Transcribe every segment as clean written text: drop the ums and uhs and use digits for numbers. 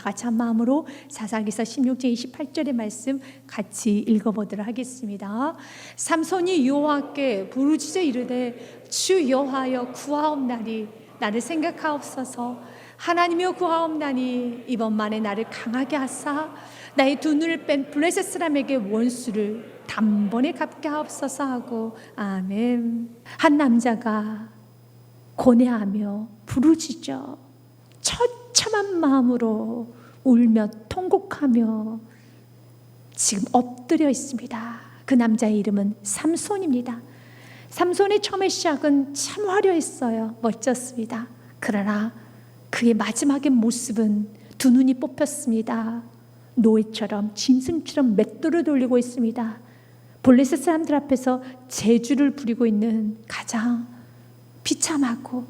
다 같이 한 마음으로 사사기서 16장 28절의 말씀 같이 읽어보도록 하겠습니다. 삼손이 여호와께 부르짖어 이르되 주 여호와여 구하옵나니 나를 생각하옵소서. 하나님이여 구하옵나니 이번만에 나를 강하게 하사 나의 두 눈을 뺀 블레셋 사람에게 원수를 단번에 갚게 하옵소서 하고 아멘. 한 남자가 고뇌하며 부르짖어 처참한 마음으로 울며 통곡하며 지금 엎드려 있습니다. 그 남자의 이름은 삼손입니다. 삼손의 처음의 시작은 참 화려했어요. 멋졌습니다. 그러나 그의 마지막의 모습은 두 눈이 뽑혔습니다. 노예처럼 짐승처럼 맷돌을 돌리고 있습니다. 블레셋 사람들 앞에서 재주를 부리고 있는 가장 비참하고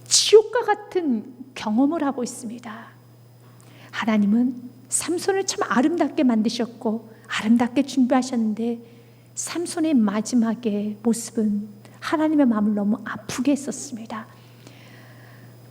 지옥과 같은 경험을 하고 있습니다. 하나님은 삼손을 참 아름답게 만드셨고 아름답게 준비하셨는데 삼손의 마지막의 모습은 하나님의 마음을 너무 아프게 했었습니다.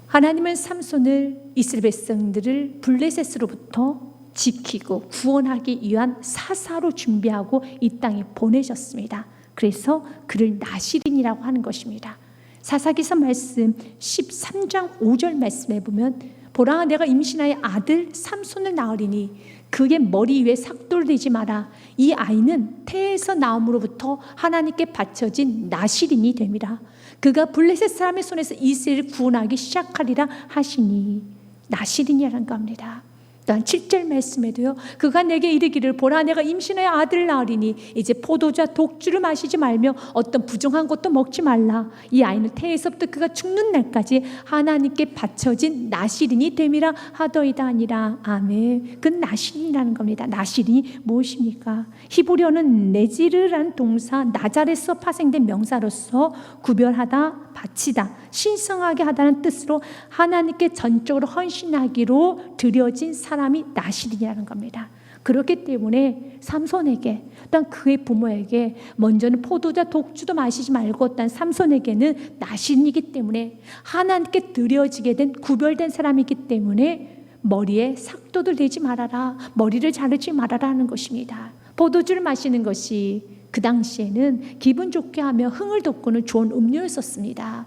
하나님은 삼손을 이스라엘 백성들을 블레셋으로부터 지키고 구원하기 위한 사사로 준비하고 이 땅에 보내셨습니다. 그래서 그를 나실인이라고 하는 것입니다. 사사기서 말씀 13장 5절 말씀에 보면 보라 내가 임신하여 아들 삼손을 낳으리니 그의 머리 위에 삭돌 대지 마라. 이 아이는 태에서 나옴으로부터 하나님께 바쳐진 나실인이 됨이라. 그가 블레셋 사람의 손에서 이스라엘을 구원하기 시작하리라 하시니 나실인이라는 겁니다. 또한 7절 말씀에도요. 그가 내게 이르기를 보라 내가 임신하여 아들을 낳으리니 이제 포도주와 독주를 마시지 말며 어떤 부정한 것도 먹지 말라. 이 아이는 태에서부터 그가 죽는 날까지 하나님께 바쳐진 나실인이 됨이라 하더이다 아니라. 아멘. 그 나실인이라는 겁니다. 나실인이 무엇입니까? 히브리어는 네지르라는 동사 나자렛에서 파생된 명사로서 구별하다, 바치다, 신성하게 하다는 뜻으로 하나님께 전적으로 헌신하기로 드려진 사람이 나실인이라는 겁니다. 그렇기 때문에 삼손에게 또한 그의 부모에게 먼저는 포도주와 독주도 마시지 말고 또한 삼손에게는 나실인이기 때문에 하나님께 드려지게 된 구별된 사람이기 때문에 머리에 삭도를 대지 말아라, 머리를 자르지 말아라 하는 것입니다. 포도주를 마시는 것이 그 당시에는 기분 좋게 하며 흥을 돋구는 좋은 음료였었습니다.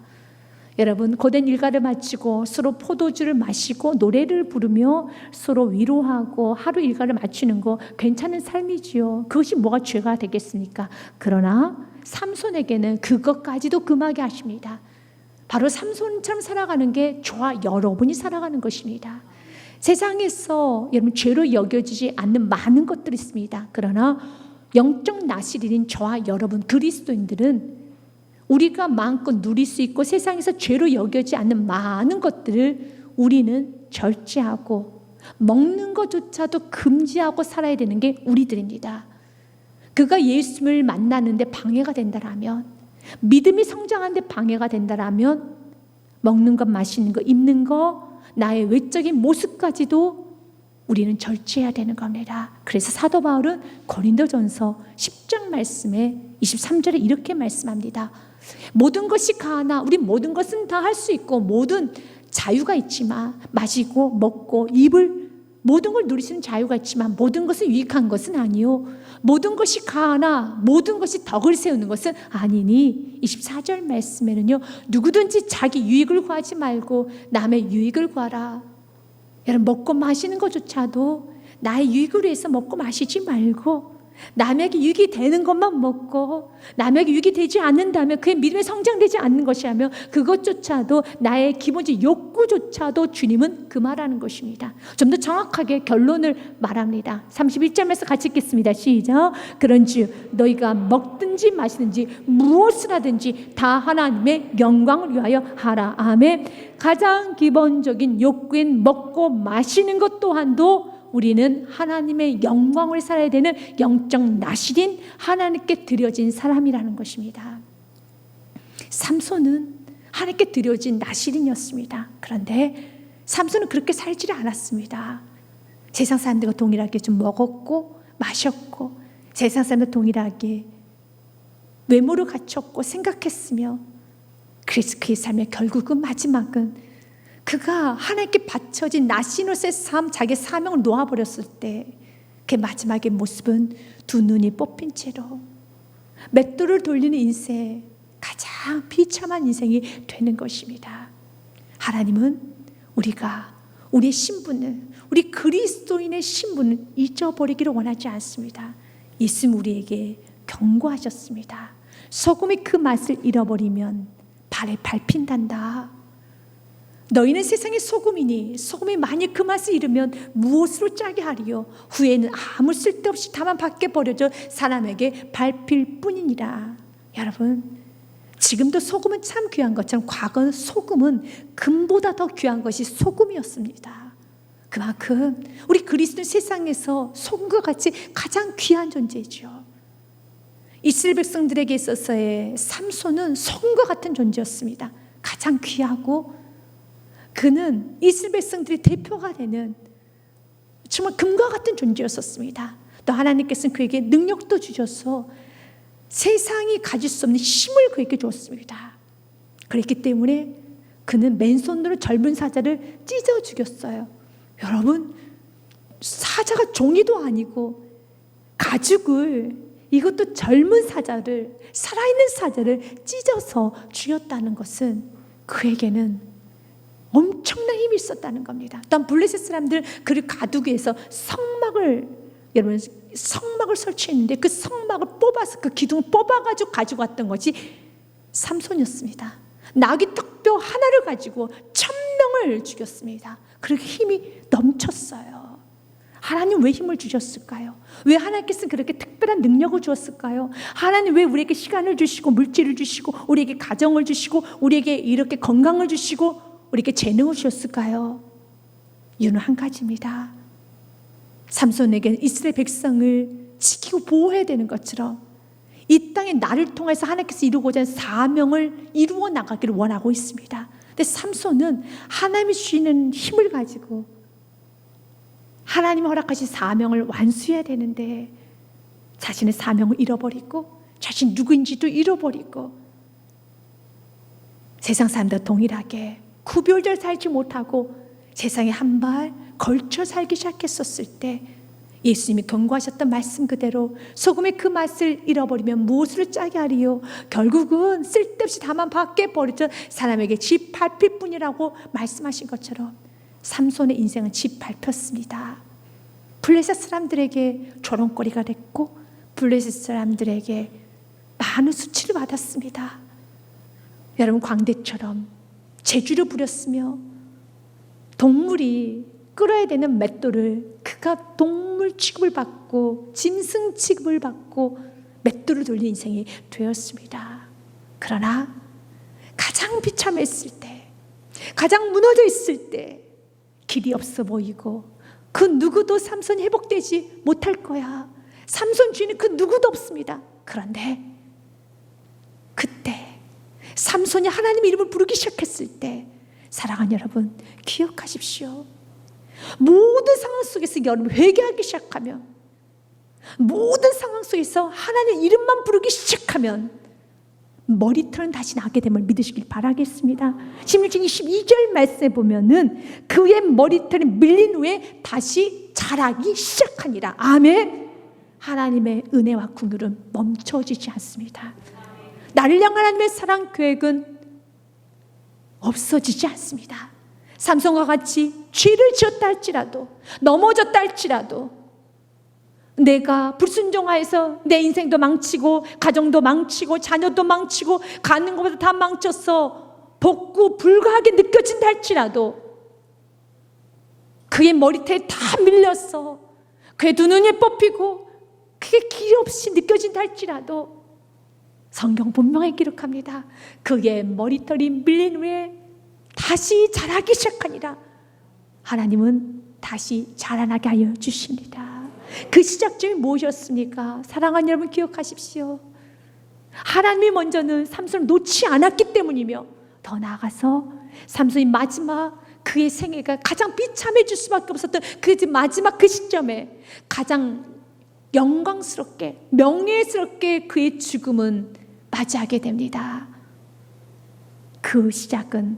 여러분 고된 일과를 마치고 서로 포도주를 마시고 노래를 부르며 서로 위로하고 하루 일과를 마치는 거 괜찮은 삶이지요. 그것이 뭐가 죄가 되겠습니까? 그러나 삼손에게는 그것까지도 금하게 하십니다. 바로 삼손처럼 살아가는 게 저와 여러분이 살아가는 것입니다. 세상에서 여러분 죄로 여겨지지 않는 많은 것들이 있습니다. 그러나 영적 나실인 저와 여러분 그리스도인들은 우리가 마음껏 누릴 수 있고 세상에서 죄로 여겨지지 않는 많은 것들을 우리는 절제하고 먹는 것조차도 금지하고 살아야 되는 게 우리들입니다. 그가 예수님을 만나는데 방해가 된다라면, 믿음이 성장하는데 방해가 된다라면 먹는 것, 마시는 것, 입는 것, 나의 외적인 모습까지도 우리는 절제해야 되는 겁니다. 그래서 사도 바울은 고린도전서 10장 말씀에 23절에 이렇게 말씀합니다. 모든 것이 가하나 우리 모든 것은 다 할 수 있고 모든 자유가 있지만 마시고 먹고 입을 모든 걸 누릴 수 있는 자유가 있지만 모든 것은 유익한 것은 아니요 모든 것이 가하나 모든 것이 덕을 세우는 것은 아니니 24절 말씀에는요 누구든지 자기 유익을 구하지 말고 남의 유익을 구하라. 여러분 먹고 마시는 것조차도 나의 유익을 위해서 먹고 마시지 말고 남에게 유익이 되는 것만 먹고 남에게 유익이 되지 않는다면 그의 믿음에 성장되지 않는 것이라면 그것조차도 나의 기본적 욕구조차도 주님은 금하라는 것입니다. 좀 더 정확하게 결론을 말합니다. 31절에서 같이 읽겠습니다. 시작. 그런즉 너희가 먹든지 마시든지 무엇을 하든지 다 하나님의 영광을 위하여 하라. 아멘. 가장 기본적인 욕구인 먹고 마시는 것 또한도 우리는 하나님의 영광을 살아야 되는 영적 나실인 하나님께 드려진 사람이라는 것입니다. 삼손은 하나님께 드려진 나실인이었습니다. 그런데 삼손은 그렇게 살지 않았습니다. 세상 사람들과 동일하게 좀 먹었고 마셨고 세상 사람들과 동일하게 외모를 갖췄고 생각했으며 그래서 그의 삶의 결국은 마지막은 그가 하나님께 바쳐진 나시노스의 삶, 자기 사명을 놓아버렸을 때 그 마지막의 모습은 두 눈이 뽑힌 채로 맷돌을 돌리는 인생, 가장 비참한 인생이 되는 것입니다. 하나님은 우리가 우리의 신분을, 우리 그리스도인의 신분을 잊어버리기를 원하지 않습니다. 예수님 우리에게 경고하셨습니다. 소금이 그 맛을 잃어버리면 발에 밟힌단다. 너희는 세상의 소금이니 소금이 만일 그 맛을 잃으면 무엇으로 짜게 하리요? 후에는 아무 쓸데없이 다만 밖에 버려져 사람에게 밟힐 뿐이니라. 여러분, 지금도 소금은 참 귀한 것처럼 과거 소금은 금보다 더 귀한 것이 소금이었습니다. 그만큼 우리 그리스도는 세상에서 소금과 같이 가장 귀한 존재죠. 이스라엘 백성들에게 있어서의 삼손은 소금과 같은 존재였습니다. 가장 귀하고 그는 이스라엘 백성들의 대표가 되는 정말 금과 같은 존재였었습니다. 또 하나님께서는 그에게 능력도 주셔서 세상이 가질 수 없는 힘을 그에게 주었습니다. 그렇기 때문에 그는 맨손으로 젊은 사자를 찢어 죽였어요. 여러분, 사자가 종이도 아니고 가죽을, 이것도 젊은 사자를, 살아있는 사자를 찢어서 죽였다는 것은 그에게는 엄청난 힘이 있었다는 겁니다. 또한 블레셋 사람들 그 가두기에서 여러분 성막을 설치했는데 그 성막을 뽑아서 그 기둥을 뽑아가지고 가지고 왔던 것이 삼손이었습니다. 나귀 턱뼈 하나를 가지고 1000명을 죽였습니다. 그렇게 힘이 넘쳤어요. 하나님 왜 힘을 주셨을까요? 왜 하나님께서 그렇게 특별한 능력을 주었을까요? 하나님 왜 우리에게 시간을 주시고 물질을 주시고 우리에게 가정을 주시고 우리에게 이렇게 건강을 주시고 우리에게 재능을 주셨을까요? 이유는 한 가지입니다. 삼손에게 이스라엘 백성을 지키고 보호해야 되는 것처럼 이 땅에 나를 통해서 하나님께서 이루고자 하는 사명을 이루어 나가기를 원하고 있습니다. 근데 삼손은 하나님이 주시는 힘을 가지고 하나님이 허락하신 사명을 완수해야 되는데 자신의 사명을 잃어버리고 자신 누구인지도 잃어버리고 세상 사람들과 동일하게 구별되어 살지 못하고 세상에 한 발 걸쳐 살기 시작했었을 때 예수님이 경고하셨던 말씀 그대로 소금의 그 맛을 잃어버리면 무엇으로 짜게 하리요? 결국은 쓸데없이 다만 밖에 버려져 사람에게 집 밟힐 뿐이라고 말씀하신 것처럼 삼손의 인생은 집 밟혔습니다. 블레셋 사람들에게 조롱거리가 됐고 블레셋 사람들에게 많은 수치를 받았습니다. 여러분, 광대처럼 재주를 부렸으며 동물이 끌어야 되는 맷돌을 그가 동물 취급을 받고 짐승 취급을 받고 맷돌을 돌린 인생이 되었습니다. 그러나 가장 비참했을 때, 가장 무너져 있을 때 길이 없어 보이고 그 누구도 삼손이 회복되지 못할 거야. 삼손 주인은 그 누구도 없습니다. 그런데 그때 삼손이 하나님 이름을 부르기 시작했을 때 사랑하는 여러분, 기억하십시오. 모든 상황 속에서 여러분 회개하기 시작하면, 모든 상황 속에서 하나님 이름만 부르기 시작하면 머리털은 다시 나게 됨을 믿으시길 바라겠습니다. 16장 22절 말씀에 보면은 그의 머리털이 밀린 후에 다시 자라기 시작하니라. 아멘. 하나님의 은혜와 긍휼은 멈춰지지 않습니다. 나를 향한 하나님의 사랑 계획은 없어지지 않습니다. 삼손과 같이 죄를 지었다 할지라도, 넘어졌다 할지라도, 내가 불순종하여서 내 인생도 망치고 가정도 망치고 자녀도 망치고 가는 것보다 다 망쳐서 복구 불가하게 느껴진다 할지라도, 그의 머리털에 다 밀려서 그의 두 눈이 뽑히고 그게 길이 없이 느껴진다 할지라도 성경 분명히 기록합니다. 그의 머리털이 밀린 후에 다시 자라기 시작하니라. 하나님은 다시 자라나게 하여 주십니다. 그 시작점이 무엇이었습니까? 사랑하는 여러분, 기억하십시오. 하나님이 먼저는 삼손을 놓지 않았기 때문이며, 더 나아가서 삼손이 마지막 그의 생애가 가장 비참해질 수밖에 없었던 그 마지막 그 시점에 가장 영광스럽게 명예스럽게 그의 죽음은 맞이하게 됩니다. 그 시작은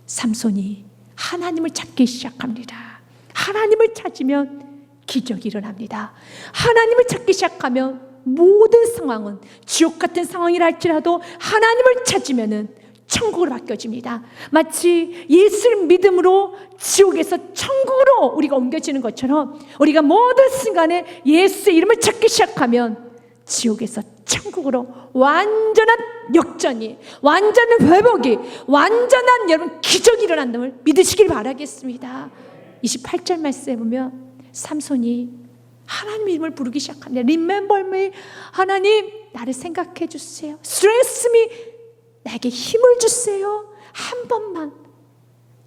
삼손이 하나님을 찾기 시작합니다. 하나님을 찾으면 기적이 일어납니다. 하나님을 찾기 시작하면 모든 상황은 지옥 같은 상황이라 할지라도 하나님을 찾으면은 천국으로 바뀌어집니다. 마치 예수를 믿음으로 지옥에서 천국으로 우리가 옮겨지는 것처럼 우리가 모든 순간에 예수의 이름을 찾기 시작하면 지옥에서 천국으로 완전한 역전이, 완전한 회복이, 완전한 여러분 기적이 일어난다는 믿으시길 바라겠습니다. 28절 말씀에 보면 삼손이 하나님 이름을 부르기 시작합니다. Remember me. 하나님 나를 생각해 주세요. Strength me. 나에게 힘을 주세요. 한 번만,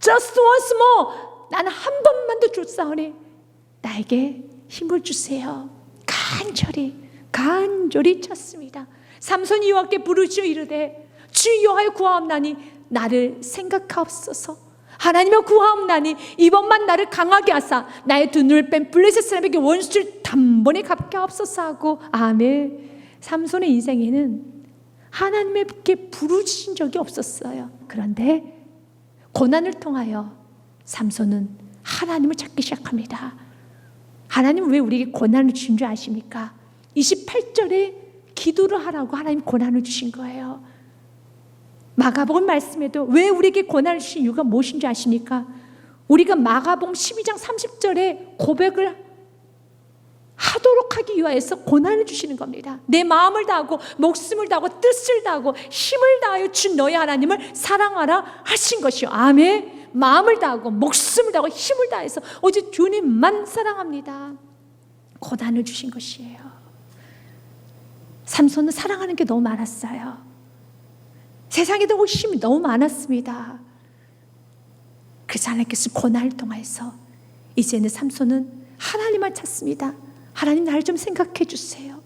just once more. 나는 한 번만 더 줬사오니 나에게 힘을 주세요. 간절히 찾습니다. 삼손이 여호와께 부르짖어 이르되 주 여호와여 구하옵나니 나를 생각하옵소서. 하나님여 구하옵나니 이번만 나를 강하게 하사 나의 두 눈을 뺀 블레셋 사람에게 원수를 단번에 갚게 하옵소서 하고 아멘. 삼손의 인생에는 하나님께 부르짖은 적이 없었어요. 그런데 고난을 통하여 삼손은 하나님을 찾기 시작합니다. 하나님은 왜 우리에게 고난을 주신 줄 아십니까? 28절에 기도를 하라고 하나님 고난을 주신 거예요. 마가복음 말씀에도 왜 우리에게 고난을 주신 이유가 무엇인지 아십니까? 우리가 마가복음 12장 30절에 고백을 하도록 하기 위하여서 고난을 주시는 겁니다. 내 마음을 다하고 목숨을 다하고 뜻을 다하고 힘을 다하여 준 너희 하나님을 사랑하라 하신 것이요. 아멘. 마음을 다하고 목숨을 다하고 힘을 다해서 오직 주님만 사랑합니다. 고난을 주신 것이에요. 삼손은 사랑하는 게 너무 많았어요. 세상에도 호심이 너무 많았습니다. 그래서 하나님께서 고난을 통해서 이제는 삼손은 하나님만 찾습니다. 하나님 나를 좀 생각해 주세요.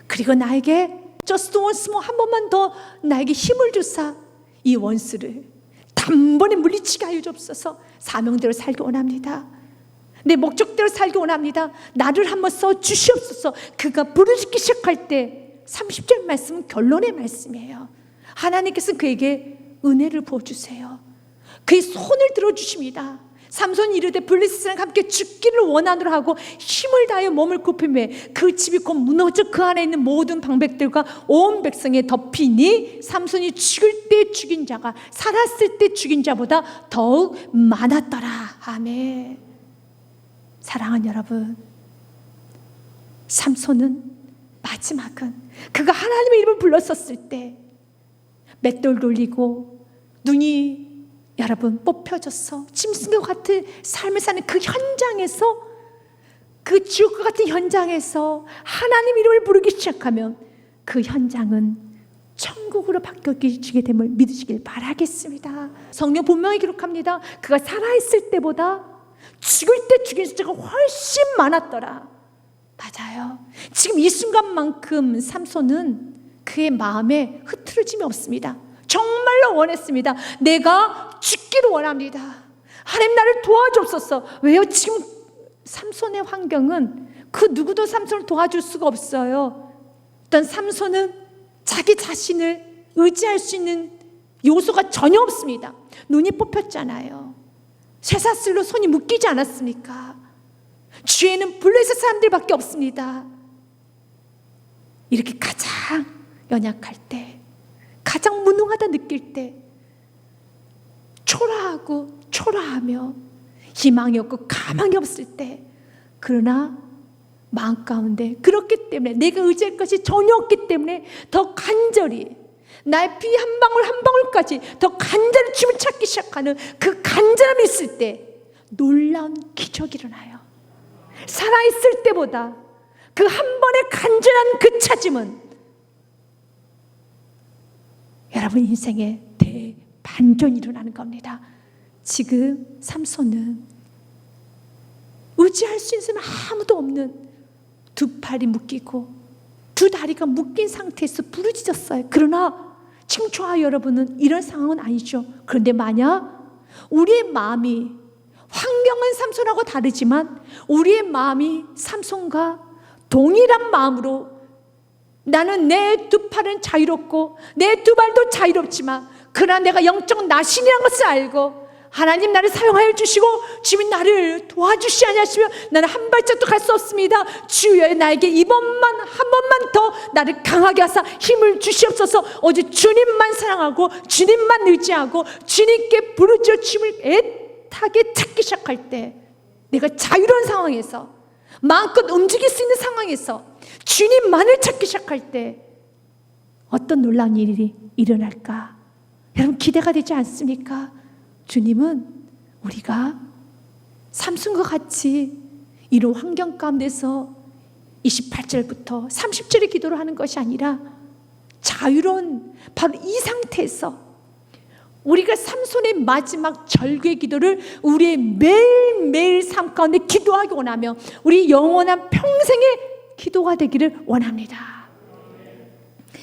그리고 나에게 just once more, 한 번만 더 나에게 힘을 주사 이 원수를 단번에 물리치게 하여 주옵소서. 사명대로 살기 원합니다. 내 목적대로 살기 원합니다. 나를 한번 써 주시옵소서. 그가 부르짖기 시작할 때 30절 말씀은 결론의 말씀이에요. 하나님께서는 그에게 은혜를 부어주세요. 그의 손을 들어주십니다. 삼손이 이르되 블레셋 사람과 함께 죽기를 원하노라 하고 힘을 다하여 몸을 굽히매 그 집이 곧 무너져 그 안에 있는 모든 방백들과 온 백성에 덮이니 삼손이 죽을 때 죽인 자가 살았을 때 죽인 자보다 더욱 많았더라. 아멘. 사랑하는 여러분, 삼손은 마지막은 그가 하나님의 이름을 불렀었을 때 맷돌 돌리고 눈이 여러분 뽑혀져서 짐승과 같은 삶을 사는 그 현장에서, 그 지옥과 같은 현장에서 하나님 이름을 부르기 시작하면 그 현장은 천국으로 바뀌어지게 됨을 믿으시길 바라겠습니다. 성경 본명이 기록합니다. 그가 살아있을 때보다 죽을 때 죽인 숫자가 훨씬 많았더라. 맞아요. 지금 이 순간만큼 삼손은 그의 마음에 흐트러짐이 없습니다. 정말로 원했습니다. 내가 죽기를 원합니다. 하나님 나를 도와주옵소서. 왜요? 지금 삼손의 환경은 그 누구도 삼손을 도와줄 수가 없어요. 일단 삼손은 자기 자신을 의지할 수 있는 요소가 전혀 없습니다. 눈이 뽑혔잖아요. 쇠사슬로 손이 묶이지 않았습니까? 주위에는 블레셋 사람들밖에 없습니다. 이렇게 가장 연약할 때, 가장 무능하다 느낄 때 초라하며 희망이 없고 가망이 없을 때, 그러나 마음 가운데 그렇기 때문에 내가 의지할 것이 전혀 없기 때문에 더 간절히 나의 피 한 방울 한 방울까지 더 간절히 주님을 찾기 시작하는 그 간절함이 있을 때 놀라운 기적이 일어나요. 살아있을 때보다 그 한 번의 간절한 그 찾음은 여러분 인생에 대반전이 일어나는 겁니다. 지금 삼손은 의지할 수 있는 사람 아무도 없는 두 팔이 묶이고 두 다리가 묶인 상태에서 부르짖었어요. 그러나 지금 저와 여러분은 이런 상황은 아니죠. 그런데 만약 우리의 마음이, 환경은 삼손하고 다르지만 우리의 마음이 삼손과 동일한 마음으로, 나는 내 두 팔은 자유롭고 내 두 발도 자유롭지만 그러나 내가 영적 나신이라는 것을 알고 하나님 나를 사용하여 주시고 주님 나를 도와주시 아니하시면 나는 한 발짝도 갈 수 없습니다. 주여 나에게 이번만 한 번만 더 나를 강하게 하사 힘을 주시옵소서. 어제 주님만 사랑하고 주님만 의지하고 주님께 부르짖어 주님을 애타게 찾기 시작할 때 내가 자유로운 상황에서 마음껏 움직일 수 있는 상황에서 주님만을 찾기 시작할 때 어떤 놀라운 일이 일어날까? 여러분 기대가 되지 않습니까? 주님은 우리가 삼손과 같이 이런 환경 가운데서 28절부터 30절의 기도를 하는 것이 아니라 자유로운 바로 이 상태에서 우리가 삼손의 마지막 절규의 기도를 우리의 매일매일 삶 가운데 기도하기 원하며 우리 영원한 평생의 기도가 되기를 원합니다.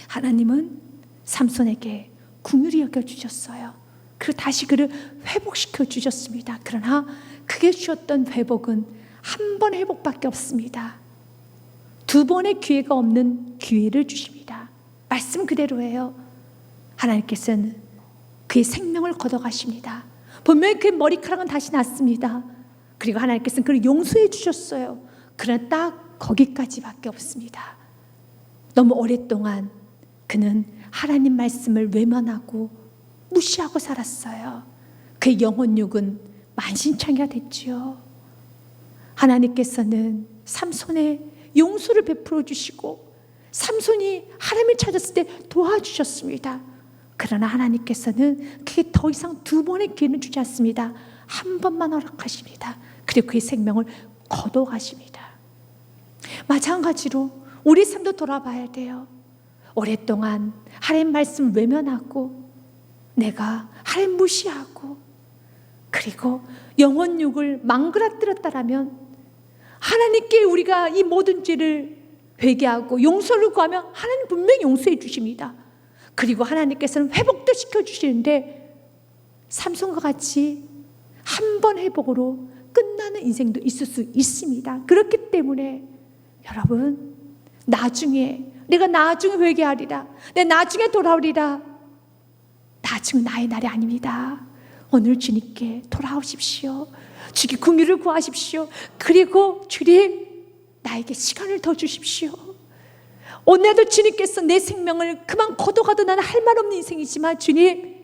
하나님은 삼손에게 긍휼히 여겨주셨어요. 그리고 다시 그를 회복시켜 주셨습니다. 그러나 그게 주셨던 회복은 한 번 회복밖에 없습니다. 두 번의 기회가 없는 기회를 주십니다. 말씀 그대로예요. 하나님께서는 그의 생명을 걷어가십니다. 분명히 그의 머리카락은 다시 났습니다. 그리고 하나님께서는 그를 용서해 주셨어요. 그러나 딱 거기까지밖에 없습니다. 너무 오랫동안 그는 하나님 말씀을 외면하고 무시하고 살았어요. 그의 영혼육은 만신창이가 됐지요. 하나님께서는 삼손의 용서를 베풀어 주시고 삼손이 하나님을 찾았을 때 도와주셨습니다. 그러나 하나님께서는 그게 더 이상 두 번의 기회는 주지 않습니다. 한 번만 허락하십니다. 그리고 그의 생명을 거둬가십니다. 마찬가지로 우리 삶도 돌아봐야 돼요. 오랫동안 하나님 말씀 외면하고 내가 하나님 무시하고 그리고 영혼육을 망그러뜨렸다라면 하나님께 우리가 이 모든 죄를 회개하고 용서를 구하면 하나님 분명히 용서해 주십니다. 그리고 하나님께서는 회복도 시켜주시는데 삼손과 같이 한 번 회복으로 끝나는 인생도 있을 수 있습니다. 그렇기 때문에 여러분 내가 나중에 회개하리라, 내 나중에 돌아오리라, 나중은 나의 날이 아닙니다. 오늘 주님께 돌아오십시오. 주께 긍휼을 구하십시오. 그리고 주님 나에게 시간을 더 주십시오. 오늘도 주님께서 내 생명을 그만 거둬가도 나는 할 말 없는 인생이지만 주님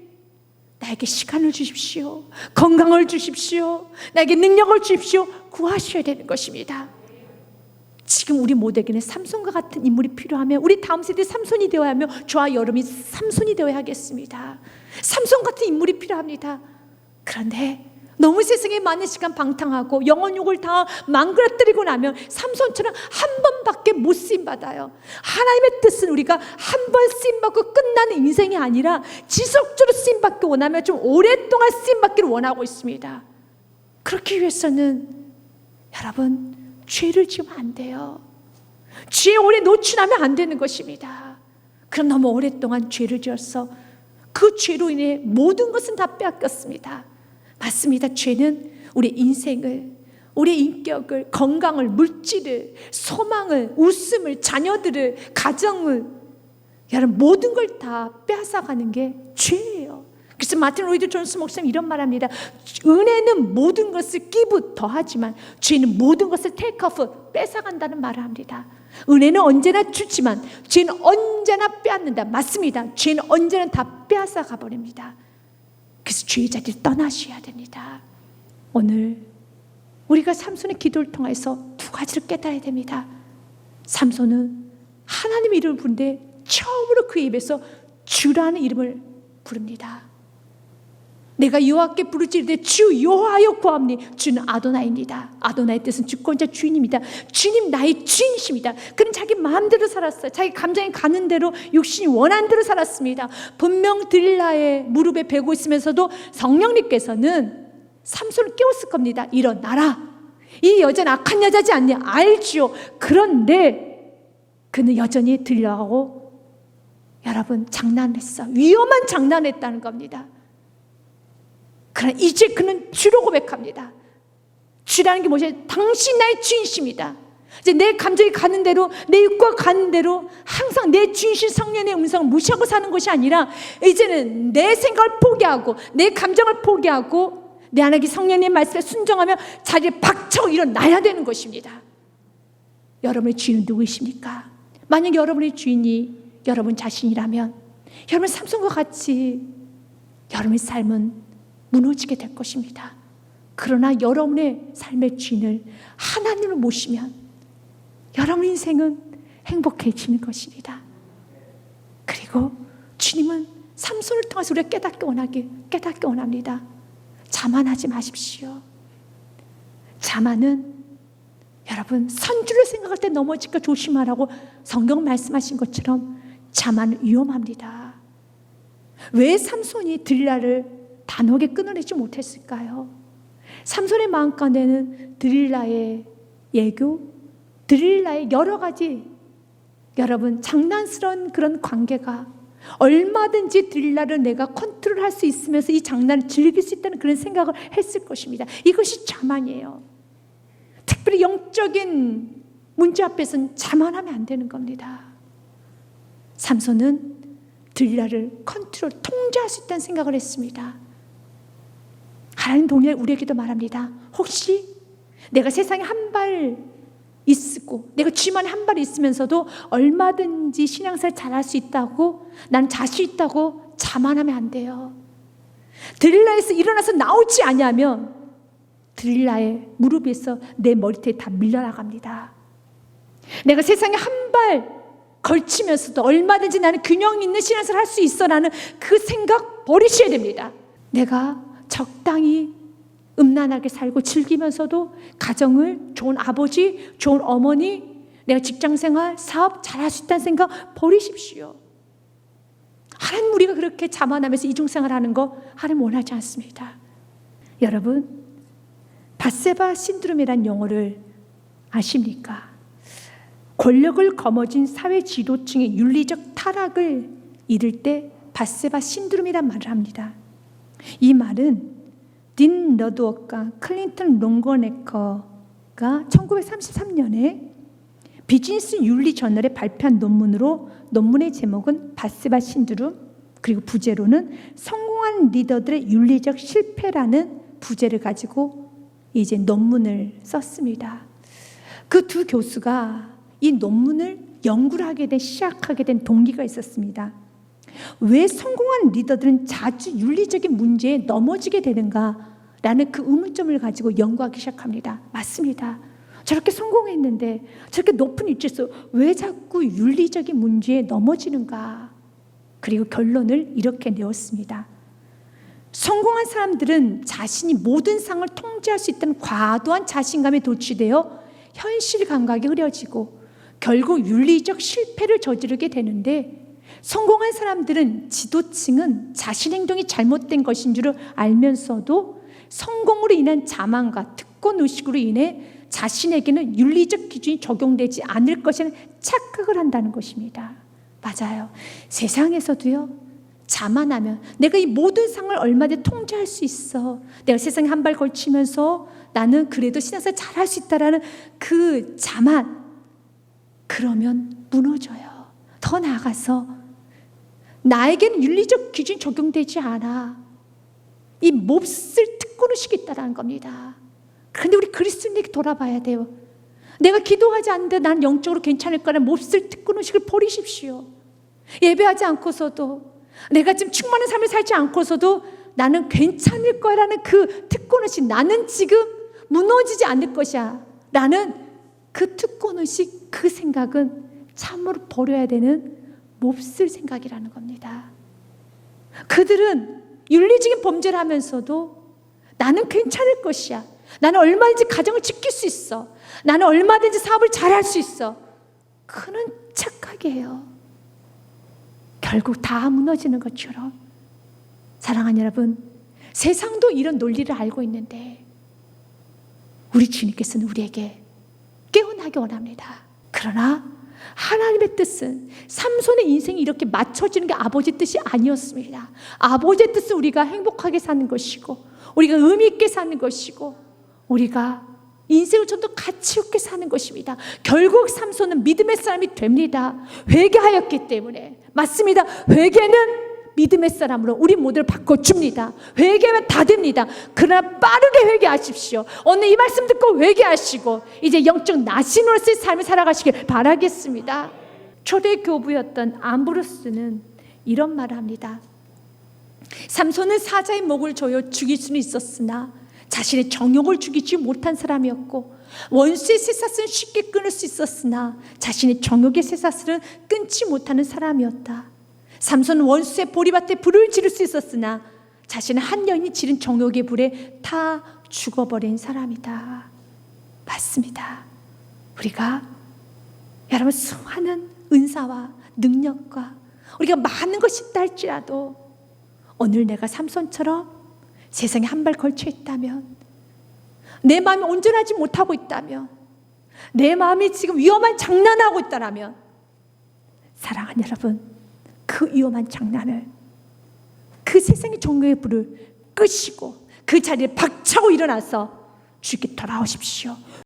나에게 시간을 주십시오. 건강을 주십시오. 나에게 능력을 주십시오. 구하셔야 되는 것입니다. 지금 우리 모두에게는 삼손과 같은 인물이 필요하며 우리 다음 세대 삼손이 되어야 하며 저와 여러분이 삼손이 되어야 하겠습니다. 삼손 같은 인물이 필요합니다. 그런데 너무 세상에 많은 시간 방탕하고 영혼욕을 다 망그러뜨리고 나면 삼손처럼 한 번밖에 못 쓰임받아요. 하나님의 뜻은 우리가 한 번 쓰임받고 끝나는 인생이 아니라 지속적으로 쓰임받기 원하면 좀 오랫동안 쓰임받기를 원하고 있습니다. 그렇기 위해서는 여러분 죄를 지으면 안 돼요. 죄에 오래 노출하면 안 되는 것입니다. 그럼 너무 오랫동안 죄를 지어서 그 죄로 인해 모든 것은 다 빼앗겼습니다. 맞습니다. 죄는 우리 인생을, 우리 인격을, 건강을, 물질을, 소망을, 웃음을, 자녀들을, 가정을, 여러분 모든 걸 다 빼앗아가는 게 죄예요. 그래서 마틴 로이드 존스 목사님 이런 말합니다. 은혜는 모든 것을 give 더하지만 죄는 모든 것을 take off 뺏어간다는 말을 합니다. 은혜는 언제나 주지만 죄는 언제나 빼앗는다. 맞습니다. 죄는 언제나 다 빼앗아 가버립니다. 그래서 죄의 자리를 떠나셔야 됩니다. 오늘 우리가 삼손의 기도를 통해서 두 가지를 깨달아야 됩니다. 삼손은 하나님의 이름을 부르는데 처음으로 그의 입에서 주라는 이름을 부릅니다. 내가 여호와께 부르짖으되 주 여호와여 구하오니 주는 아도나이입니다. 아도나의 뜻은 주권자 주인입니다. 주님 나의 주인이십니다. 그는 자기 마음대로 살았어요. 자기 감정이 가는 대로 육신이 원하는 대로 살았습니다. 분명 들릴라의 무릎에 베고 있으면서도 성령님께서는 삼손을 깨웠을 겁니다. 일어나라. 이 여자는 악한 여자지 않냐 알지요. 그런데 그는 여전히 들려하고 여러분 장난했어. 위험한 장난했다는 겁니다. 그러나 이제 그는 주로 고백합니다. 주라는 게 무엇이냐? 당신 나의 주인이십니다. 이제 내 감정이 가는 대로, 내 육과 가는 대로 항상 내 주인신 성령의 음성을 무시하고 사는 것이 아니라 이제는 내 생각을 포기하고 내 감정을 포기하고 내 안에 성령님 말씀에 순종하며 자리를 박차고 일어나야 되는 것입니다. 여러분의 주인은 누구이십니까? 만약 여러분의 주인이 여러분 자신이라면 여러분 삼손과 같이 여러분의 삶은 무너지게 될 것입니다. 그러나 여러분의 삶의 주인을 하나님을 모시면 여러분 인생은 행복해지는 것입니다. 그리고 주님은 삼손을 통해서 우리가 깨닫기 원합니다. 자만하지 마십시오. 자만은 여러분 선주를 생각할 때 넘어질까 조심하라고 성경 말씀하신 것처럼 자만은 위험합니다. 왜 삼손이 들릴라를 단호하게 끊어내지 못했을까요? 삼손의 마음 가운데는 들릴라의 예교, 들릴라의 여러 가지 여러분 장난스러운 그런 관계가 얼마든지 들릴라를 내가 컨트롤할 수 있으면서 이 장난을 즐길 수 있다는 그런 생각을 했을 것입니다. 이것이 자만이에요. 특별히 영적인 문제 앞에서는 자만하면 안 되는 겁니다. 삼손은 들릴라를 컨트롤, 통제할 수 있다는 생각을 했습니다. 하나님 동일하게 우리에게도 말합니다. 혹시 내가 세상에 한 발 있고 내가 주님 안에 한 발 있으면서도 얼마든지 신앙생활 잘할 수 있다고 난 자신 있다고 자만하면 안 돼요. 들릴라에서 일어나서 나오지 않으면 들릴라의 무릎에서 내 머리털이 다 밀려나갑니다. 내가 세상에 한 발 걸치면서도 얼마든지 나는 균형 있는 신앙생활 할 수 있어 라는 그 생각 버리셔야 됩니다. 내가 적당히 음란하게 살고 즐기면서도 가정을 좋은 아버지, 좋은 어머니, 내가 직장생활, 사업 잘할 수 있다는 생각 버리십시오. 하나님 우리가 그렇게 자만하면서 이중생활하는 거 하나님 원하지 않습니다. 여러분 밧세바 신드롬이란 용어를 아십니까? 권력을 거머쥔 사회 지도층의 윤리적 타락을 이를 때 밧세바 신드롬이란 말을 합니다. 이 말은 딘 러드워크와 클린턴 롱거네커가 1933년에 비즈니스 윤리 저널에 발표한 논문의 제목은 밧세바 신드롬, 그리고 부제로는 성공한 리더들의 윤리적 실패라는 부제를 가지고 이제 논문을 썼습니다. 그 두 교수가 이 논문을 연구를 시작하게 된 동기가 있었습니다. 왜 성공한 리더들은 자주 윤리적인 문제에 넘어지게 되는가라는 그 의문점을 가지고 연구하기 시작합니다. 맞습니다. 저렇게 성공했는데 저렇게 높은 위치에서 왜 자꾸 윤리적인 문제에 넘어지는가? 그리고 결론을 이렇게 내었습니다. 성공한 사람들은 자신이 모든 상을 통제할 수 있다는 과도한 자신감에 도취되어 현실 감각이 흐려지고 결국 윤리적 실패를 저지르게 되는데, 성공한 사람들은 지도층은 자신 행동이 잘못된 것인 줄 알면서도 성공으로 인한 자만과 특권 의식으로 인해 자신에게는 윤리적 기준이 적용되지 않을 것이라는 착각을 한다는 것입니다. 맞아요. 세상에서도요, 자만하면 내가 이 모든 상을 얼마든지 통제할 수 있어, 내가 세상에 한 발 걸치면서 나는 그래도 신앙생활 잘할 수 있다라는 그 자만, 그러면 무너져요. 더 나아가서 나에게는 윤리적 기준이 적용되지 않아, 이 몹쓸 특권의식이 있다는 겁니다. 그런데 우리 그리스도인에게 돌아봐야 돼요. 내가 기도하지 않는데 난 영적으로 괜찮을 거라는 몹쓸 특권의식을 버리십시오. 예배하지 않고서도, 내가 지금 충만한 삶을 살지 않고서도 나는 괜찮을 거라는 그 특권의식, 나는 지금 무너지지 않을 것이야 라는 그 특권의식, 그 생각은 참으로 버려야 되는 몹쓸 생각이라는 겁니다. 그들은 윤리적인 범죄를 하면서도 나는 괜찮을 것이야, 나는 얼마든지 가정을 지킬 수 있어, 나는 얼마든지 사업을 잘할 수 있어, 그는 착각이에요. 결국 다 무너지는 것처럼. 사랑하는 여러분, 세상도 이런 논리를 알고 있는데 우리 주님께서는 우리에게 깨어나기 원합니다. 그러나 하나님의 뜻은 삼손의 인생이 이렇게 맞춰지는 게 아버지 뜻이 아니었습니다. 아버지의 뜻은 우리가 행복하게 사는 것이고, 우리가 의미 있게 사는 것이고, 우리가 인생을 좀 더 가치 있게 사는 것입니다. 결국 삼손은 믿음의 사람이 됩니다. 회개하였기 때문에. 맞습니다. 회개는 믿음의 사람으로 우리 모두를 바꿔줍니다. 회개하면 다 됩니다. 그러나 빠르게 회개하십시오. 오늘 이 말씀 듣고 회개하시고 이제 영적 나신으로서의 삶을 살아가시길 바라겠습니다. 초대 교부였던 암브로스는 이런 말을 합니다. 삼손은 사자의 목을 조여 죽일 수는 있었으나 자신의 정욕을 죽이지 못한 사람이었고, 원수의 쇠사슬은 쉽게 끊을 수 있었으나 자신의 정욕의 쇠사슬은 끊지 못하는 사람이었다. 삼손은 원수의 보리밭에 불을 지를 수 있었으나 자신은 한 여인이 지른 정욕의 불에 타 죽어버린 사람이다. 맞습니다. 우리가 여러분 수많은 은사와 능력과 우리가 많은 것이 있다 할지라도 오늘 내가 삼손처럼 세상에 한 발 걸쳐 있다면, 내 마음이 온전하지 못하고 있다면, 내 마음이 지금 위험한 장난하고 있다면, 사랑하는 여러분, 그 위험한 장난을, 그 세상의 정욕의 불을 끄시고 그 자리에 박차고 일어나서 주께 돌아오십시오.